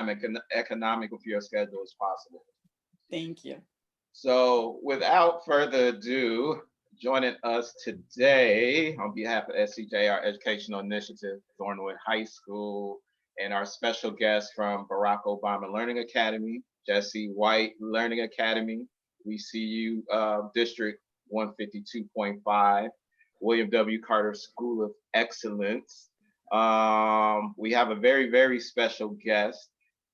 economical for your schedule as possible. Thank you. So without further ado, joining us today on behalf of SCJR Educational Initiative, Thornwood High School, and our special guest from Barack Obama Learning Academy, Jesse White Learning Academy. We see you, District 152.5, William W. Carter School of Excellence. We have a very, very special guest.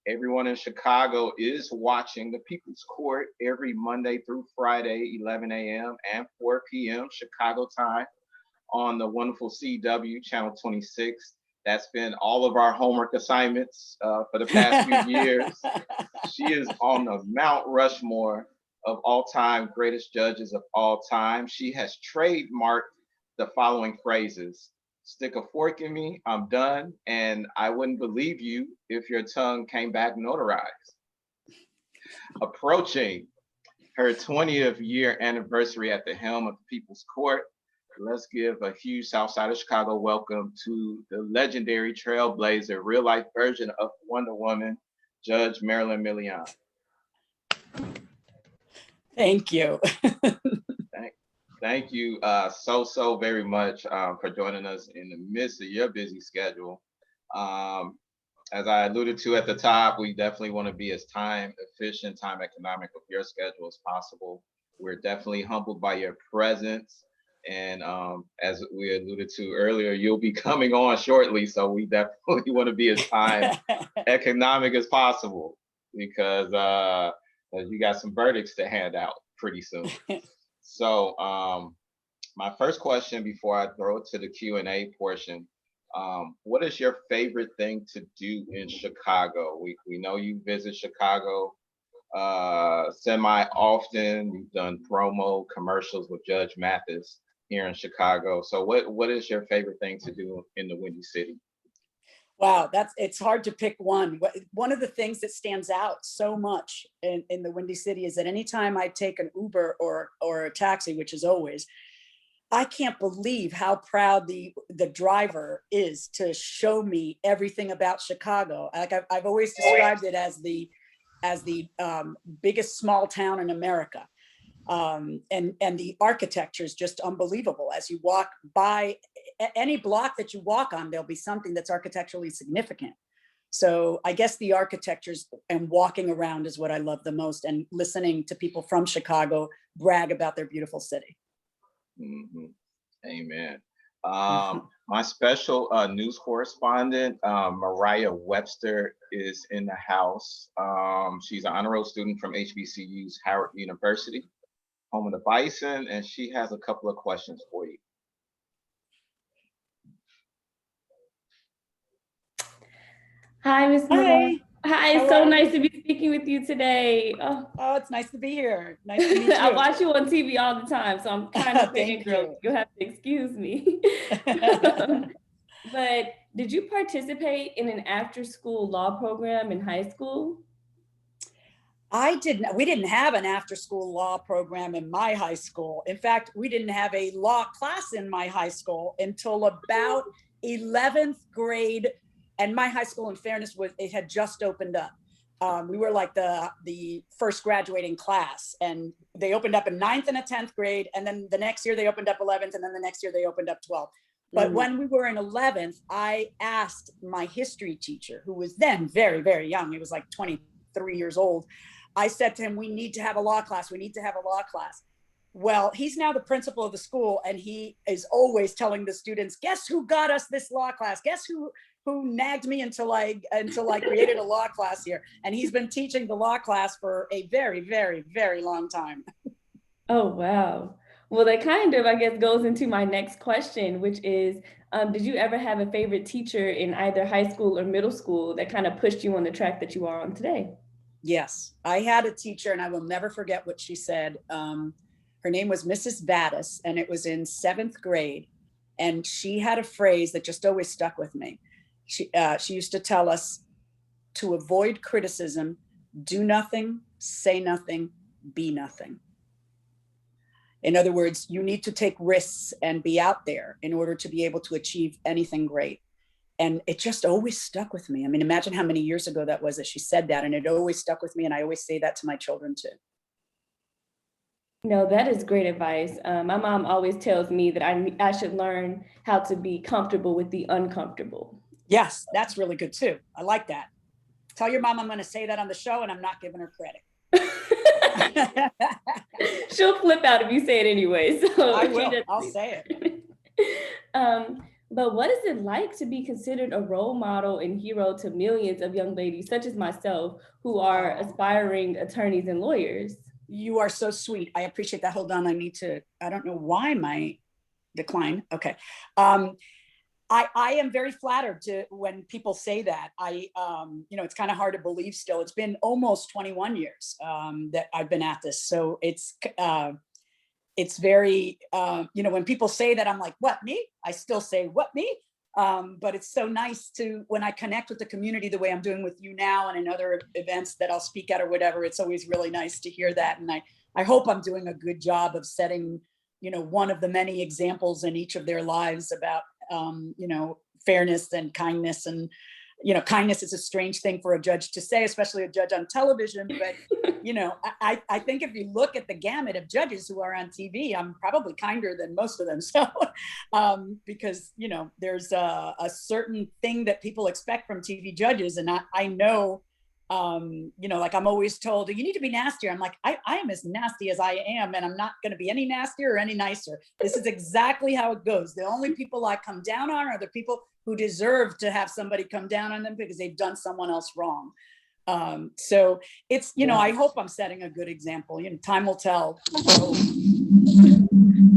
Everyone in Chicago is watching the People's Court every Monday through Friday, 11 a.m. and 4 p.m. Chicago time on the wonderful CW, Channel 26. That's been all of our homework assignments for the past few years. She is on the Mount Rushmore of all-time greatest judges of all time. She has trademarked the following phrases: stick a fork in me, I'm done, and I wouldn't believe you if your tongue came back notarized. Approaching her 20th year anniversary at the helm of the People's Court, let's give a huge Southside of Chicago welcome to the legendary trailblazer, real life version of Wonder Woman, Judge Marilyn Milian. Thank you. Thank you so very much for joining us in the midst of your busy schedule. As I alluded to at the top, we definitely want to be as time efficient, time economic with your schedule as possible. We're definitely humbled by your presence. And as we alluded to earlier, you'll be coming on shortly. So we definitely want to be as time economic as possible, because you got some verdicts to hand out pretty soon. So my first question before I throw it to the Q&A portion, what is your favorite thing to do in Chicago? We know you visit Chicago semi-often. You've done promo commercials with Judge Mathis here in Chicago. So what is your favorite thing to do in the Windy City? Wow, it's hard to pick one. One of the things that stands out so much in the Windy City is that anytime I take an Uber or a taxi, which is always, I can't believe how proud the driver is to show me everything about Chicago. Like I've always described it as the biggest small town in America. And the architecture is just unbelievable. As you walk by any block that you walk on, there'll be something that's architecturally significant. So I guess the architectures and walking around is what I love the most, and listening to people from Chicago brag about their beautiful city. Mm-hmm. Amen. My special news correspondent, Mariah Webster, is in the house. She's an honor roll student from HBCU's Howard University, home of the Bison, and she has a couple of questions for you. Hi, Ms. Milian. Hi, it's so nice to be speaking with you today. Oh, it's nice to be here. Nice to meet you. I watch you on TV all the time, so I'm kind of thinking, girl, you'll have to excuse me. But did you participate in an after-school law program in high school? I didn't. We didn't have an after-school law program in my high school. In fact, we didn't have a law class in my high school until about 11th grade. And my high school, in fairness, it had just opened up. We were like the first graduating class, and they opened up in 9th and 10th grade. And then the next year they opened up 11th, and then the next year they opened up 12th. But when we were in 11th, I asked my history teacher, who was then very, very young. He was like 23 years old. I said to him, we need to have a law class. We need to have a law class. Well, he's now the principal of the school, and he is always telling the students, guess who got us this law class? Guess who nagged me until I created a law class here. And he's been teaching the law class for a very, very, very long time. Oh, wow. Well, that kind of, I guess, goes into my next question, which is, did you ever have a favorite teacher in either high school or middle school that kind of pushed you on the track that you are on today? Yes, I had a teacher, and I will never forget what she said. Her name was Mrs. Battis, and it was in 7th grade. And she had a phrase that just always stuck with me. She used to tell us to avoid criticism, do nothing, say nothing, be nothing. In other words, you need to take risks and be out there in order to be able to achieve anything great. And it just always stuck with me. I mean, imagine how many years ago that was that she said that, and it always stuck with me. And I always say that to my children too. No, that is great advice. My mom always tells me that I should learn how to be comfortable with the uncomfortable. Yes, that's really good too. I like that. Tell your mom I'm going to say that on the show, and I'm not giving her credit. She'll flip out if you say it anyway. So I will. I'll say it. But what is it like to be considered a role model and hero to millions of young ladies, such as myself, who are aspiring attorneys and lawyers? You are so sweet. I appreciate that. Hold on. I don't know why my decline. Okay. I am very flattered when people say that. It's kind of hard to believe still. It's been almost 21 years that I've been at this. So it's very, when people say that, I'm like, what, me? I still say, what, me? But it's so nice when I connect with the community the way I'm doing with you now and in other events that I'll speak at or whatever, it's always really nice to hear that. And I hope I'm doing a good job of setting, one of the many examples in each of their lives about, fairness and kindness. And, kindness is a strange thing for a judge to say, especially a judge on television. But, I think if you look at the gamut of judges who are on TV, I'm probably kinder than most of them. So, because, there's a certain thing that people expect from TV judges. And I know, like I'm always told, you need to be nastier. I'm like, I am as nasty as I am, and I'm not going to be any nastier or any nicer. This is exactly how it goes. The only people I come down on are the people who deserve to have somebody come down on them because they've done someone else wrong. So it's, I hope I'm setting a good example. Time will tell.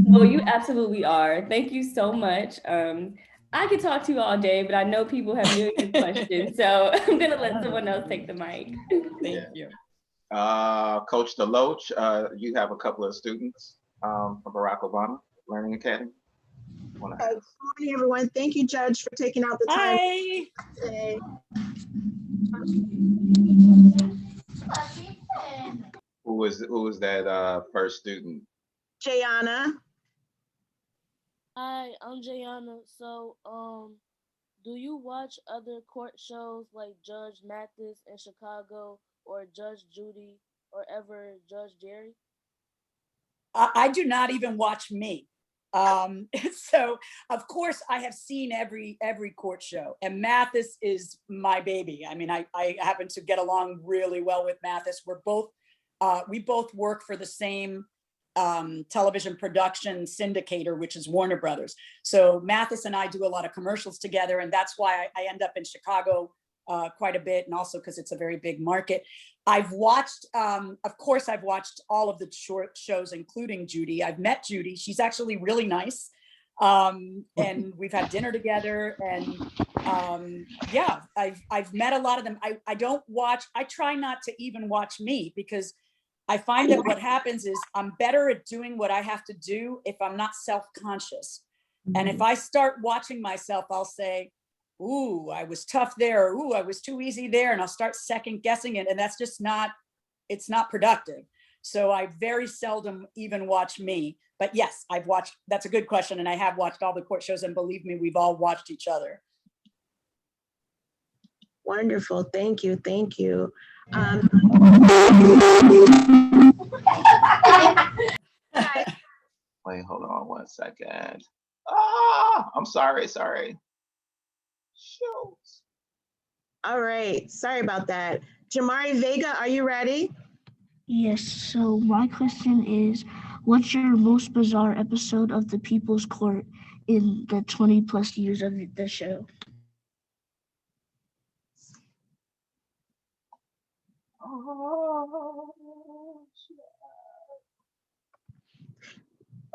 Well, you absolutely are. Thank you so much. I could talk to you all day, but I know people have millions of questions, so I'm gonna let someone else take the mic. Thank you. Coach DeLoach, you have a couple of students from Barack Obama Learning Academy. Good morning, everyone. Thank you, Judge, for taking out the time today. Who was that first student? Jayanna. Hi, I'm Jayanna. So, do you watch other court shows like Judge Mathis in Chicago or Judge Judy or ever Judge Jerry? I do not even watch me. So of course I have seen every court show, and Mathis is my baby. I mean, I happen to get along really well with Mathis. We both work for the same television production syndicator, which is Warner Brothers. So Mathis and I do a lot of commercials together, and that's why I end up in Chicago quite a bit, and also because it's a very big market. I've watched, of course, I've watched all of the short shows, including Judy. I've met Judy. She's actually really nice. And we've had dinner together, and yeah, I've met a lot of them. I don't watch, I try not to even watch me, because I find that what happens is I'm better at doing what I have to do if I'm not self-conscious. And if I start watching myself, I'll say, ooh, I was tough there, or ooh, I was too easy there, and I'll start second guessing it, and that's just it's not productive. So I very seldom even watch me. But yes, I've watched, that's a good question, and I have watched all the court shows, and believe me, we've all watched each other. Wonderful, thank you, thank you. Wait, hold on 1 second. I'm sorry. Shoot. All right, sorry about that. Jamari Vega, are you ready? Yes, so my question is, what's your most bizarre episode of The People's Court in the 20 plus years of the show?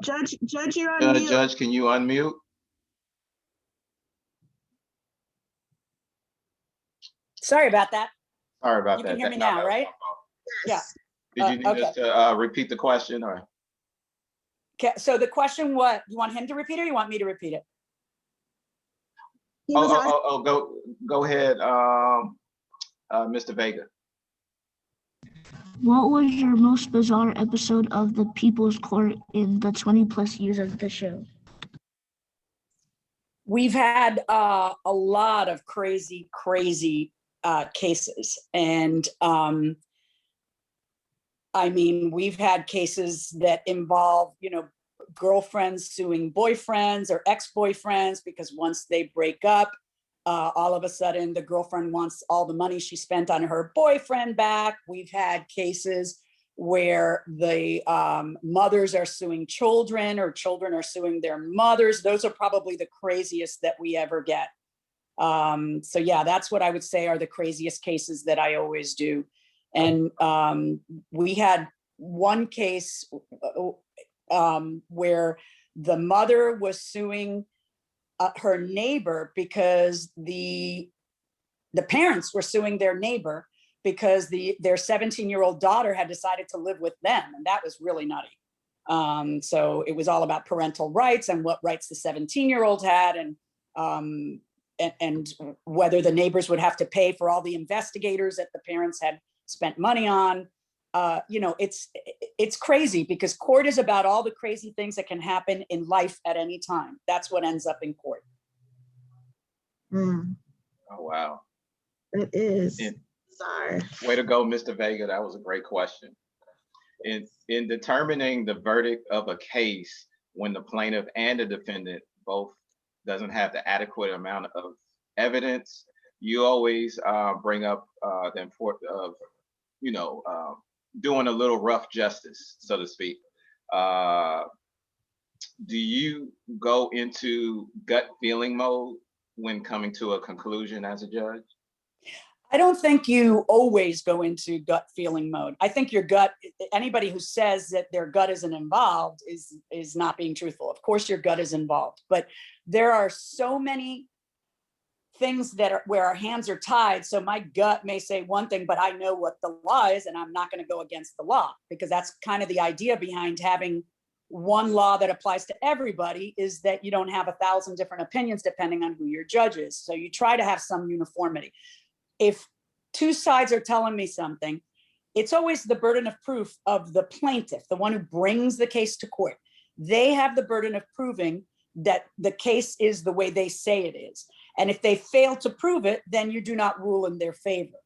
Judge, you're on mute. Judge, can you unmute? Sorry about that. Sorry about that. You can hear me now, right? Yes. Yeah. Did you need us to repeat the question, or? Okay, so the question, what, you want him to repeat it, or you want me to repeat it? Go ahead, Mr. Vega. What was your most bizarre episode of The People's Court in the 20 plus years of the show? We've had a lot of crazy cases. And I mean, we've had cases that involve, girlfriends suing boyfriends or ex-boyfriends because once they break up, all of a sudden the girlfriend wants all the money she spent on her boyfriend back. We've had cases where the mothers are suing children or children are suing their mothers. Those are probably the craziest that we ever get. So yeah, that's what I would say are the craziest cases that I always do. And we had one case where the mother was suing her neighbor because the parents were suing their neighbor because their 17-year-old daughter had decided to live with them, and that was really nutty. So it was all about parental rights and what rights the 17-year-old had, and whether the neighbors would have to pay for all the investigators that the parents had spent money on. It's crazy because court is about all the crazy things that can happen in life at any time. That's what ends up in court. Mm, Oh, wow. it is. Sorry. Way to go, Mr. Vega. That was a great question. In determining the verdict of a case when the plaintiff and the defendant both doesn't have the adequate amount of evidence, you always bring up the importance of, doing a little rough justice, so to speak. Do you go into gut feeling mode when coming to a conclusion as a judge? I don't think you always go into gut feeling mode. I think your gut, anybody who says that their gut isn't involved is not being truthful. Of course, your gut is involved, but there are so many things that are where our hands are tied. So my gut may say one thing, but I know what the law is, and I'm not going to go against the law, because that's kind of the idea behind having one law that applies to everybody, is that you don't have 1,000 different opinions depending on who your judge is. So you try to have some uniformity. If two sides are telling me something, it's always the burden of proof of the plaintiff, the one who brings the case to court. They have the burden of proving that the case is the way they say it is. And if they fail to prove it, then you do not rule in their favor.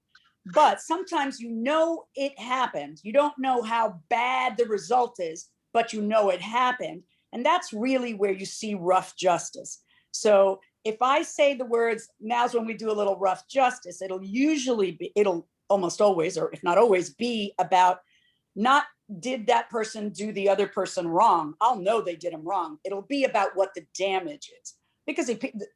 But sometimes it happened. You don't know how bad the result is, but it happened. And that's really where you see rough justice. So if I say the words, now's when we do a little rough justice, it'll almost always, or if not always, be about not did that person do the other person wrong. I'll know they did them wrong. It'll be about what the damage is, because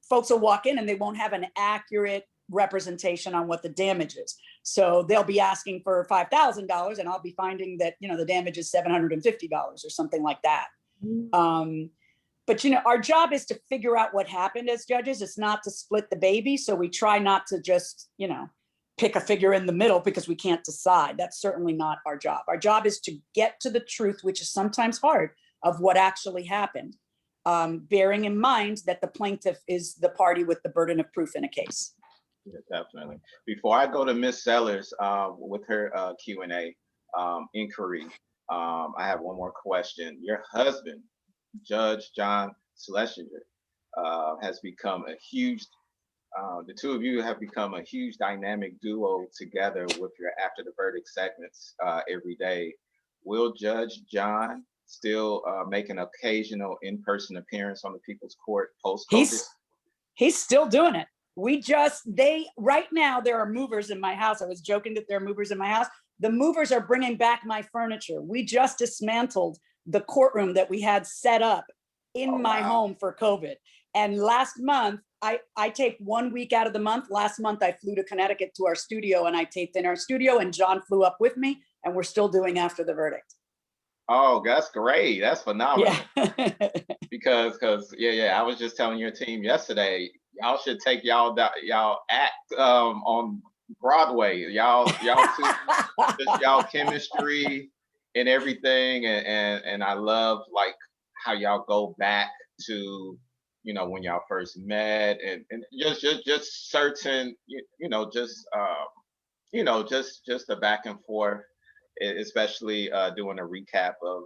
folks will walk in and they won't have an accurate representation on what the damage is. So they'll be asking for $5,000 and I'll be finding that, the damage is $750 or something like that. But, our job is to figure out what happened as judges. It's not to split the baby. So we try not to just, pick a figure in the middle because we can't decide. That's certainly not our job. Our job is to get to the truth, which is sometimes hard, of what actually happened, bearing in mind that the plaintiff is the party with the burden of proof in a case. Yeah, definitely. Before I go to Ms. Sellers with her Q&A inquiry, I have one more question. Your husband, Judge John Celestin, has become a huge, the two of you have become a huge dynamic duo together with your After the Verdict segments every day. Will Judge John still make an occasional in-person appearance on the People's Court post-COVID? He's still doing it. Right now there are movers in my house. I was joking that there are movers in my house. The movers are bringing back my furniture. We just dismantled the courtroom that we had set up in my home for COVID. And last month, I take 1 week out of the month. Last month, I flew to Connecticut to our studio and I taped in our studio, and John flew up with me, and we're still doing After the Verdict. Oh, that's great. That's phenomenal. Yeah. because I was just telling your team yesterday, y'all should take y'all act on Broadway. Y'all just y'all chemistry and everything, and I love like how y'all go back to when y'all first met, and just certain just the back and forth, especially doing a recap of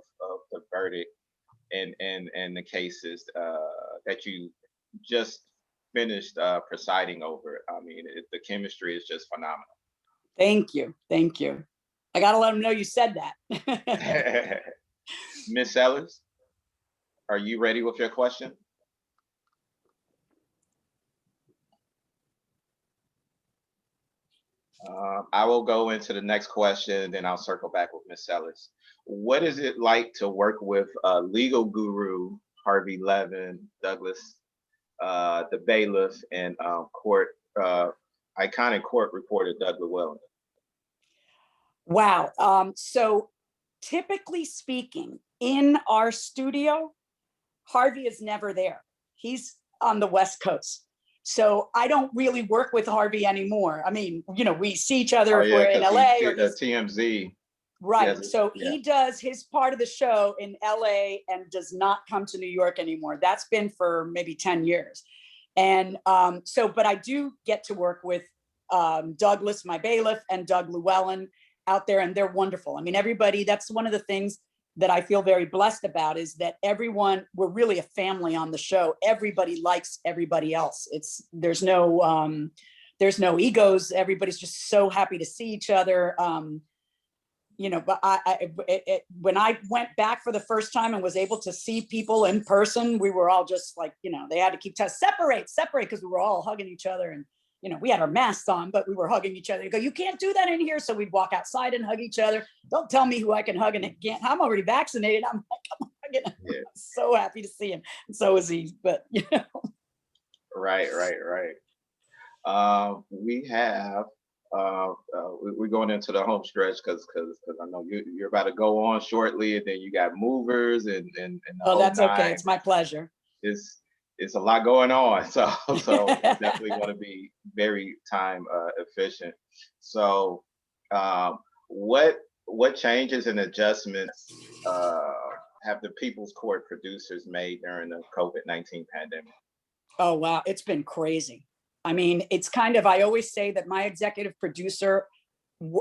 the verdict and the cases that you just finished presiding over it. I mean, the chemistry is just phenomenal. Thank you. Thank you. I got to let them know you said that. Ms. Sellers, are you ready with your question? I will go into the next question, then I'll circle back with Ms. Sellers. What is it like to work with legal guru Harvey Levin, Douglas, the bailiff, and iconic court reporter Doug Llewellyn? Wow. So typically speaking, in our studio, Harvey is never there. He's on the West Coast. So I don't really work with Harvey anymore. I mean, you know, we see each other if we're in LA or TMZ. Right. So he does his part of the show in LA and does not come to New York anymore. That's been for maybe 10 years. And but I do get to work with Douglas, my bailiff, and Doug Llewellyn out there, and they're wonderful. I mean, everybody, that's one of the things that I feel very blessed about, is that we're really a family on the show. Everybody likes everybody else. There's no egos. Everybody's just so happy to see each other. You know, but when I went back for the first time and was able to see people in person, we were all just like, you know, they had to keep separate, because we were all hugging each other. And, you know, we had our masks on, but we were hugging each other. You go, you can't do that in here. So we'd walk outside and hug each other. Don't tell me who I can hug and can't. I'm already vaccinated. I'm like, I'm hugging him. Yeah. I'm so happy to see him. And so is he, but, you know. Right. We have, we're going into the home stretch because I know you're about to go on shortly, and then you got movers and oh, that's okay. It's my pleasure. It's a lot going on, so definitely want to be very time efficient. So what changes and adjustments have the People's Court producers made during the COVID-19 pandemic? Oh wow, it's been crazy. I mean, it's kind of, I always say that my executive producer,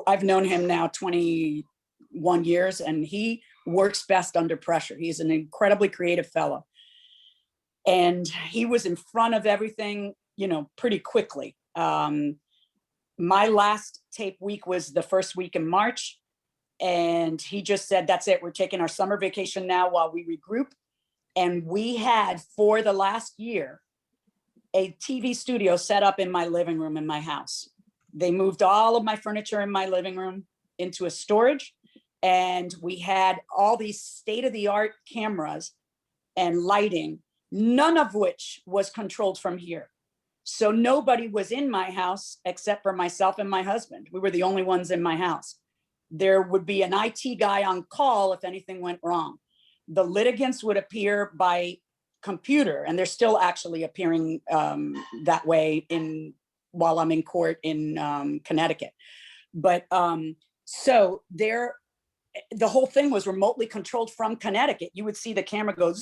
I've known him now 21 years, and he works best under pressure. He's an incredibly creative fellow. And he was in front of everything, you know, pretty quickly. My last tape week was the first week in March. And he just said, that's it. We're taking our summer vacation now while we regroup. And we had, for the last year, a TV studio set up in my living room in my house. They moved all of my furniture in my living room into a storage. And we had all these state-of-the-art cameras and lighting, none of which was controlled from here. So nobody was in my house except for myself and my husband. We were the only ones in my house. There would be an IT guy on call if anything went wrong. The litigants would appear by computer, and they're still actually appearing that way while I'm in court in Connecticut. But so the whole thing was remotely controlled from Connecticut. You would see the camera go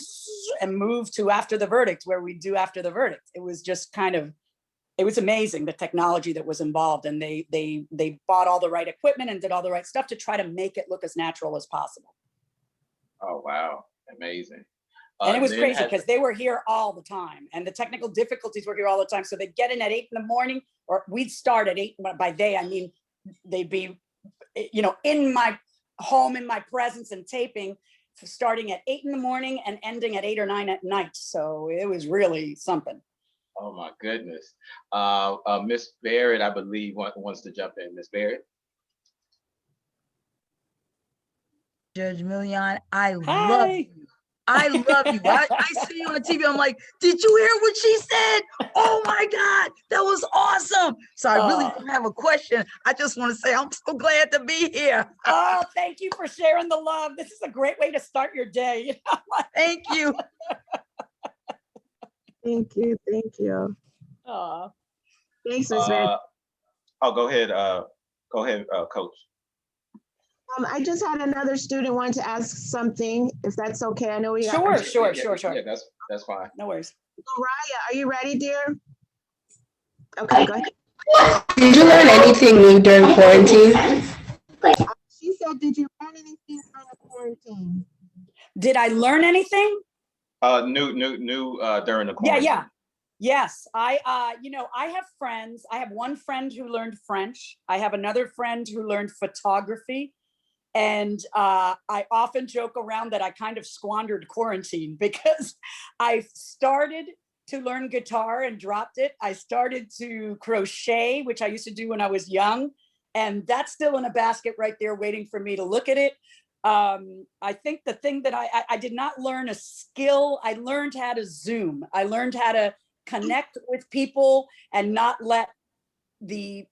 and move to after the verdict, where we do after the verdict. It was just it was amazing, the technology that was involved. And they bought all the right equipment and did all the right stuff to try to make it look as natural as possible. Oh, wow. Amazing. And it was crazy because they were here all the time, and the technical difficulties were here all the time. So they'd get in at 8 in the morning, or we'd start at 8. By day, I mean, they'd be, you know, in my home, in my presence, and taping, starting at 8 in the morning and ending at 8 or 9 at night. So it was really something. Oh my goodness. Miss Barrett, I believe, wants to jump in. Miss Barrett. Judge Milian, I love you. I love you. I see you on TV. I'm like, did you hear what she said? Oh my God, that was awesome. So I really don't have a question. I just want to say I'm so glad to be here. Oh, thank you for sharing the love. This is a great way to start your day. Thank you. Thank you. Thank you. Oh, thanks, Ms. Van. Oh, go ahead. Go ahead, Coach. I just had another student want to ask something, if that's okay. I know we got Sure. Yeah, that's fine. No worries. Ariah, are you ready, dear? Okay, go ahead. Did you learn anything new during quarantine? She said, did you learn anything during the quarantine? Did I learn anything? New during the quarantine. Yeah. Yes, I have friends. I have one friend who learned French. I have another friend who learned photography. And I often joke around that I kind of squandered quarantine because I started to learn guitar and dropped it. I started to crochet, which I used to do when I was young. And that's still in a basket right there waiting for me to look at it. I think the thing that I did not learn a skill. I learned how to Zoom. I learned how to connect with people and not let the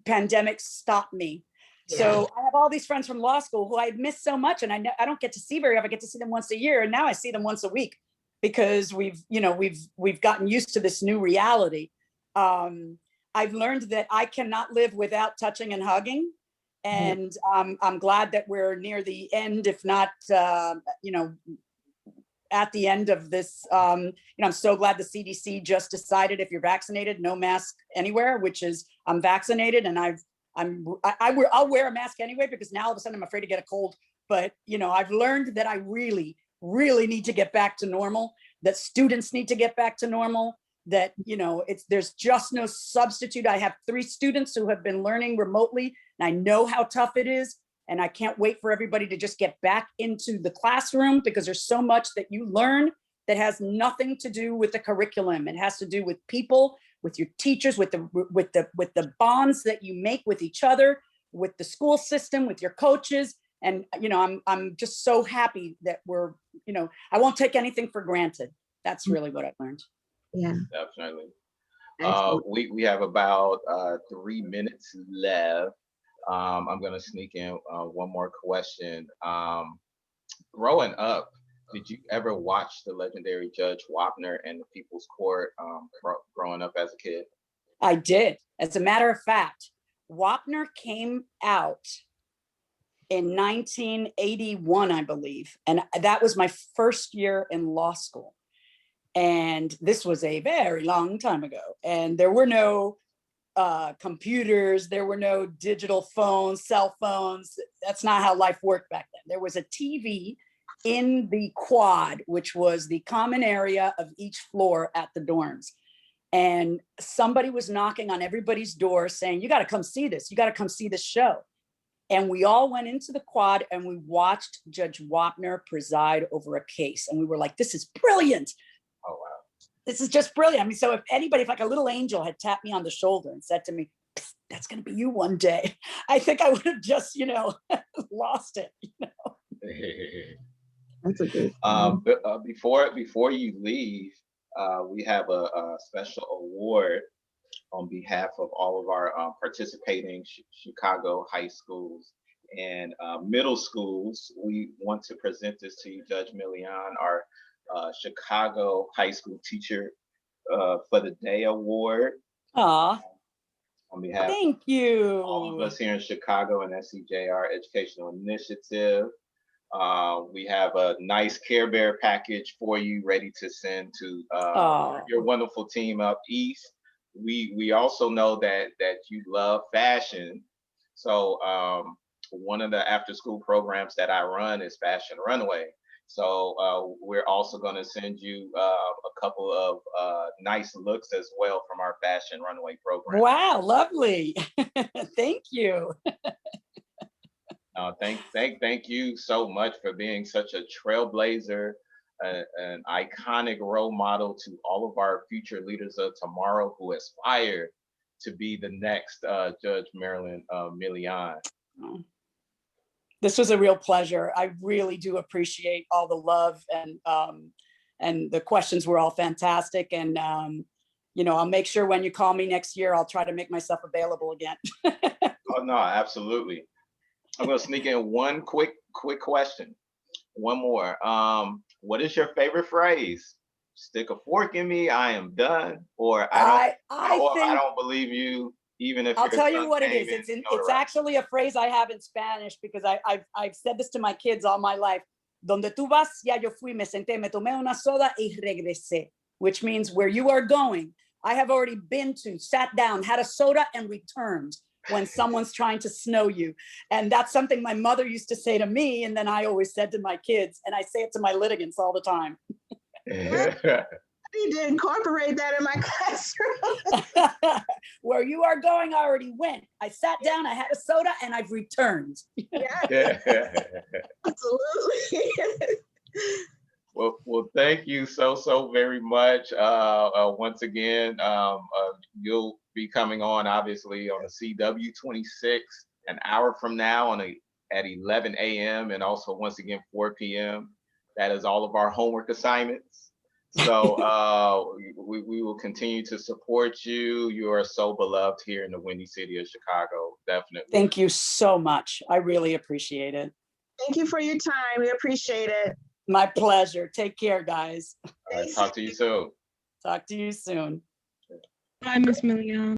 pandemic stop me. Yeah. So I have all these friends from law school who I missed so much, and I don't get to see very often. I get to see them once a year, and now I see them once a week because we've gotten used to this new reality. I've learned that I cannot live without touching and hugging, and I'm glad that we're near the end, if not, at the end of this. I'm so glad the CDC just decided if you're vaccinated, no mask anywhere, which is I'm vaccinated, and I'll wear a mask anyway because now all of a sudden I'm afraid to get a cold. But I've learned that I really, really need to get back to normal. That students need to get back to normal. That there's just no substitute. I have 3 students who have been learning remotely, and I know how tough it is. And I can't wait for everybody to just get back into the classroom because there's so much that you learn that has nothing to do with the curriculum. It has to do with people, with your teachers, with the bonds that you make with each other, with the school system, with your coaches. And I'm just so happy that we're, I won't take anything for granted. That's really what I've learned. Yeah, definitely. We have about 3 minutes left. I'm going to sneak in one more question. Growing up, did you ever watch the legendary Judge Wapner and the People's Court growing up as a kid? I did. As a matter of fact, Wapner came out in 1981, I believe. And that was my first year in law school. And this was a very long time ago. And there were no computers, there were no digital phones, cell phones. That's not how life worked back then. There was a TV in the quad, which was the common area of each floor at the dorms. And somebody was knocking on everybody's door saying, you got to come see this. You got to come see this show. And we all went into the quad and we watched Judge Wapner preside over a case. And we were like, this is brilliant. Oh, wow. This is just brilliant. I mean, so if like a little angel had tapped me on the shoulder and said to me, that's going to be you one day, I think I would have just, lost it. That's a good. Before you leave, we have a special award on behalf of all of our participating Chicago high schools and middle schools. We want to present this to you, Judge Milian, our Chicago High School Teacher for the Day Award. Aw, on behalf thank you. All of us here in Chicago and SCJR Educational Initiative. We have a nice Care Bear package for you ready to send to your wonderful team up east. We also know that you love fashion. So one of the after school programs that I run is Fashion Runway. So we're also going to send you a couple of nice looks as well from our Fashion Runway program. Wow, lovely. Thank you. Thank you so much for being such a trailblazer, an iconic role model to all of our future leaders of tomorrow who aspire to be the next Judge Marilyn Milian. This was a real pleasure. I really do appreciate all the love, and the questions were all fantastic. And I'll make sure when you call me next year, I'll try to make myself available again. Oh no, absolutely. I'm gonna sneak in one quick question. One more. What is your favorite phrase? Stick a fork in me, I am done. Or I don't believe you. Even if I'll tell you what it is. It's actually a phrase I have in Spanish because I've said this to my kids all my life. Donde tú vas, ya yo fui, me senté, me tomé una soda y regresé, which means where you are going, I have already been to, sat down, had a soda and returned when someone's trying to snow you. And that's something my mother used to say to me. And then I always said to my kids, and I say it to my litigants all the time. need to incorporate that in my classroom. Where you are going, I already went. I sat down, I had a soda, and I've returned. Yeah, absolutely. Well, thank you so very much. Once again, you'll be coming on obviously on the CW 26 an hour from now at 11 a.m. and also once again 4 p.m. That is all of our homework assignments. So we will continue to support you. You are so beloved here in the Windy City of Chicago. Definitely. Thank you so much. I really appreciate it. Thank you for your time. We appreciate it. My pleasure. Take care, guys. All right, talk to you soon. Talk to you soon. Bye, Miss Milian.